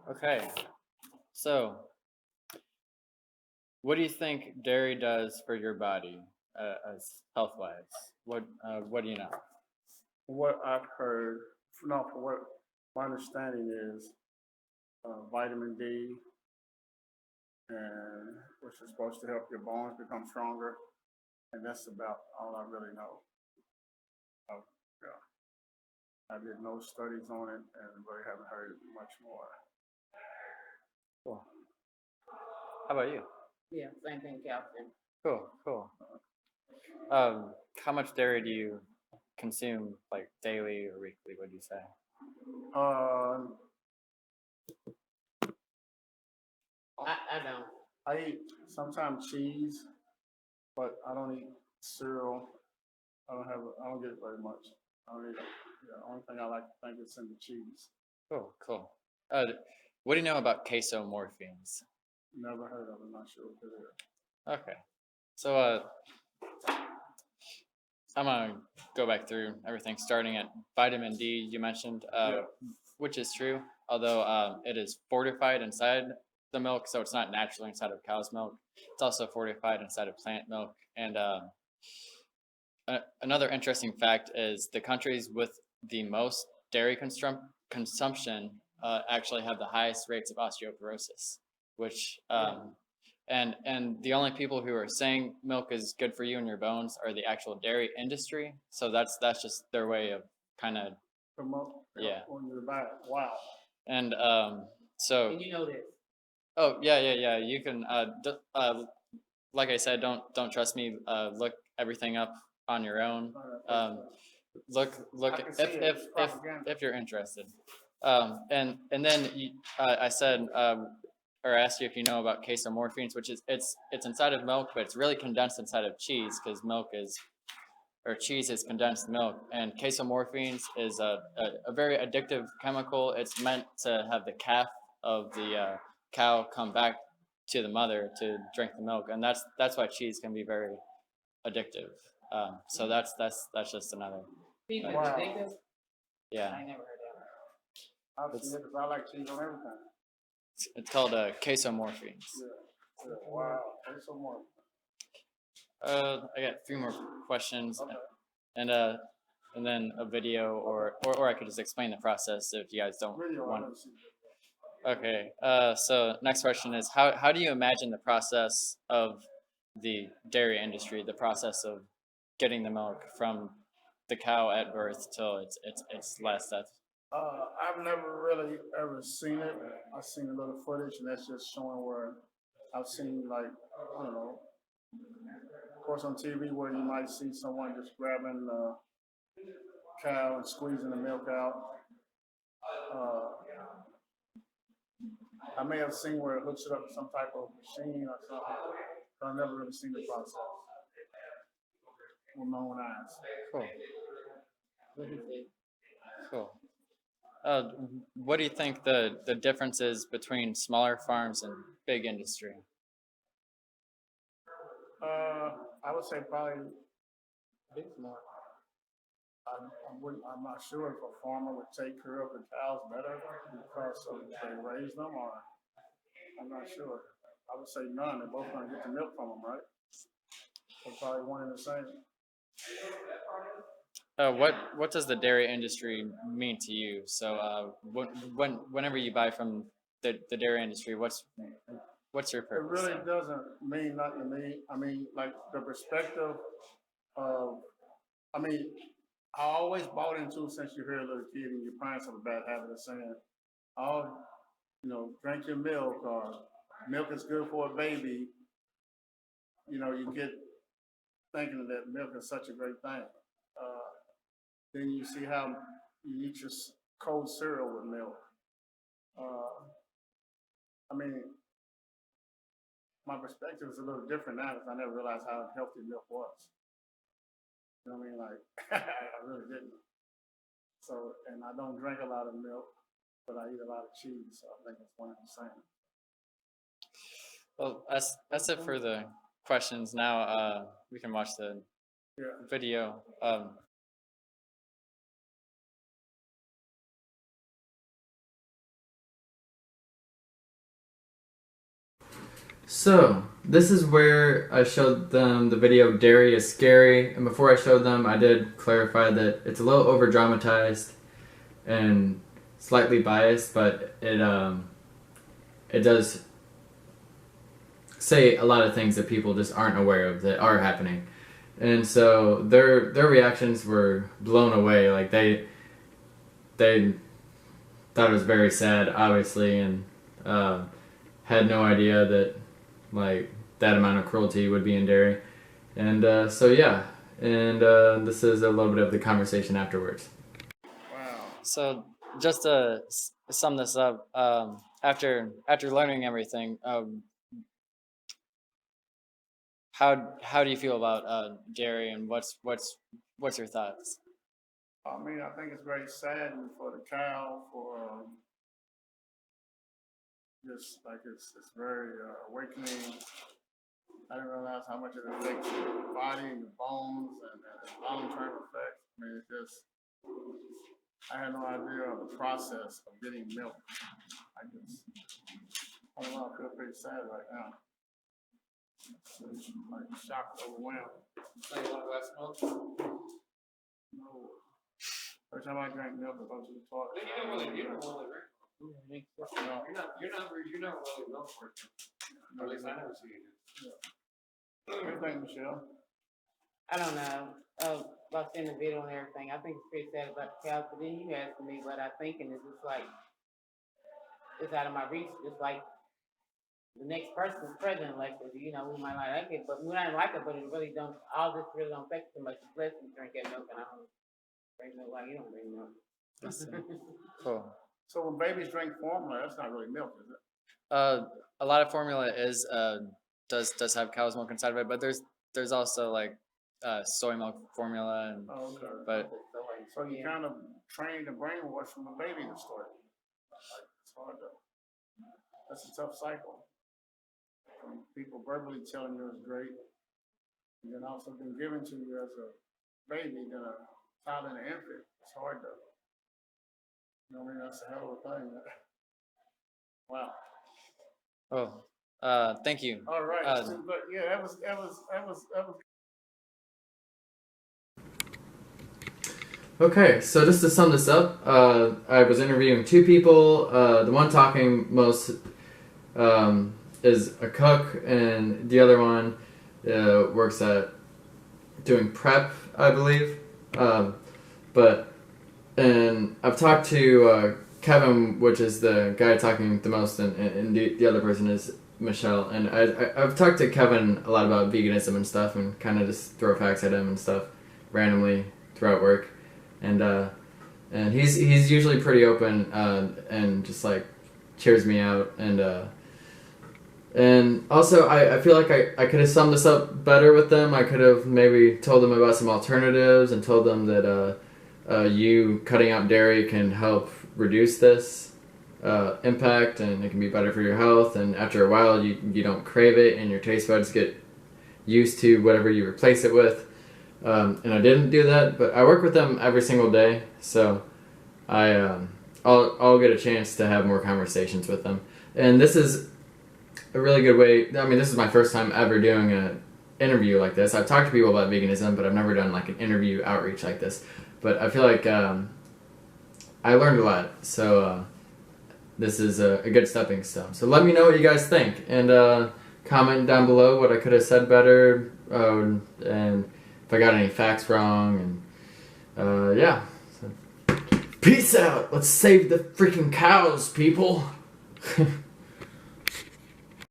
Okay, so what do you think dairy does for your body, as health wise? What do you know? What I've heard, no, for what my understanding is, vitamin D, and which is supposed to help your bones become stronger, and that's about all I really know. Of, yeah, I did no studies on it, and really haven't heard much more. Cool. How about you? Yeah, same thing, calcium. Cool, cool. How much dairy do you consume, like daily or weekly? Would you say? Uh, I don't. I eat sometimes cheese, but I don't eat cereal. I don't get it very much. I don't eat it. Yeah, the only thing I like to think is in the cheese. Cool, cool. Uh, what do you know about casomorphines? Never heard of it. Not sure what it is. Okay, so I'm gonna go back through everything, starting at vitamin D. You mentioned, Yeah. which is true, although it is fortified inside the milk, so it's not naturally inside of cow's milk. It's also fortified inside of plant milk. And another interesting fact is the countries with the most dairy consumption actually have the highest rates of osteoporosis, which and the only people who are saying milk is good for you and your bones are the actual dairy industry. So that's just their way of kind of Promote. yeah. On your back. Wow. And so And you know this. oh yeah. You can like I said, don't trust me. Look everything up on your own. Look I can see if it. if It's if propaganda. if you're interested. And then I said or asked you if you know about casomorphines, which is it's inside of milk, but it's really condensed inside of cheese because milk is or cheese is condensed milk. And casomorphines is a very addictive chemical. It's meant to have the calf of the cow come back to the mother to drink the milk, and that's why cheese can be very addictive. So that's just another. People Wow. think this. Yeah, I never heard of I've seen it because I like cheese on everything. it's called casomorphines. Yeah. Wow. Thanks so much. I got three more questions, Okay. and then a video, or I could just explain the process if you guys don't Video. I want. never seen it. Okay. So next question is how do you imagine the process of the dairy industry, the process of getting the milk from the cow at birth till its last death? I've never really ever seen it. I've seen a little footage, and that's just showing where I've seen like I don't know. Of course, on TV, where you might see someone just grabbing the cow and squeezing the milk out. Uh, I may have seen where it hooks it up to some type of machine or something, but I've never really seen the process with my own eyes. Cool. it. Cool. Uh, what do you think the difference is between smaller farms and big industry? I would say probably Big smart. I'm not sure if a farmer would take care of the cows better because of they raise them, or I'm not sure. I would say none. They're both going to get the milk from them, right? So probably one and the same. What does the dairy industry mean to you? So whenever you buy from the dairy industry, what's your It purpose? really doesn't mean nothing to me. I mean, like the perspective of, I mean, I always bought into since you're a little kid and your parents have a bad habit of saying, "Oh, drink your milk," or "Milk is good for a baby." You get thinking that milk is such a great thing. Uh, then you see how you eat your cold cereal with milk. Uh, I mean, my perspective is a little different now because I never realized how healthy milk was. You know what I mean? Like, I really didn't. So, and I don't drink a lot of milk, but I eat a lot of cheese. So I think it's one and the same. Well, that's it for the questions. Now we can watch the Yeah. video. So, this is where I showed them the video Dairy is Scary, and before I showed them, I did clarify that it's a little over dramatized and slightly biased, but it does say a lot of things that people just aren't aware of that are happening. And so their reactions were blown away. Like they thought it was very sad, obviously, and had no idea that like that amount of cruelty would be in dairy. And so yeah, and this is a little bit of the conversation afterwards. Wow. So just to sum this up, after learning everything, how do you feel about dairy, and what's your thoughts? I mean, I think it's very sad for the cow, for just like it's very awakening. I didn't realize how much it affects your body and your bones and long-term effects. I mean, it's just, I had no idea of the process of getting milk. I don't know, I feel pretty sad right now. Like shocked, overwhelmed. So you want to ask milk? No. Every time I drink milk, I go to the toilet. You don't really drink. No. You're not really milk person. Or at least I never see you. What do you think, Michelle? I don't know. About seeing the video and everything. I think it's pretty sad about the cows, but then you asked me what I think, and it's just like it's out of my reach. Just like the next person's president elected, we might not like it, but we might like it, but it really don't. All this really don't affect too much. It's less than drink that milk, and I don't drink milk like you don't drink milk. Cool. So when babies drink formula, that's not really milk, is it? A lot of formula is does have cow's milk inside of it, but there's also like soy milk formula, and Oh, okay. but So you kind of train the brainwash from the baby to start. Like, it's hard to. That's a tough cycle. People verbally telling you it's great, and then also been given to you as a baby, then a child and an infant. It's hard to. You know what I mean? That's a hell of a thing. Wow. thank you. All right. Uh, But yeah, that was. Okay, so just to sum this up, I was interviewing two people. The one talking most is a cook, and the other one works at doing prep, I believe. And I've talked to Kevin, which is the guy talking the most, and the other person is Michelle. And I've talked to Kevin a lot about veganism and stuff, and kind of just throw facts at him and stuff randomly throughout work. And he's usually pretty open and just like cheers me out, and also I feel like I could have summed this up better with them. I could have maybe told them about some alternatives and told them that you cutting out dairy can help reduce this impact, and it can be better for your health, and after a while you don't crave it and your taste buds get used to whatever you replace it with. And I didn't do that, but I work with them every single day, so I'll get a chance to have more conversations with them. And this is a really good way. I mean, this is my first time ever doing an interview like this. I've talked to people about veganism, but I've never done like an interview outreach like this. But I feel like I learned a lot, so this is a good stepping stone. So let me know what you guys think, and comment down below what I could have said better, and if I got any facts wrong, and yeah. So, peace out. Let's save the freaking cows, people.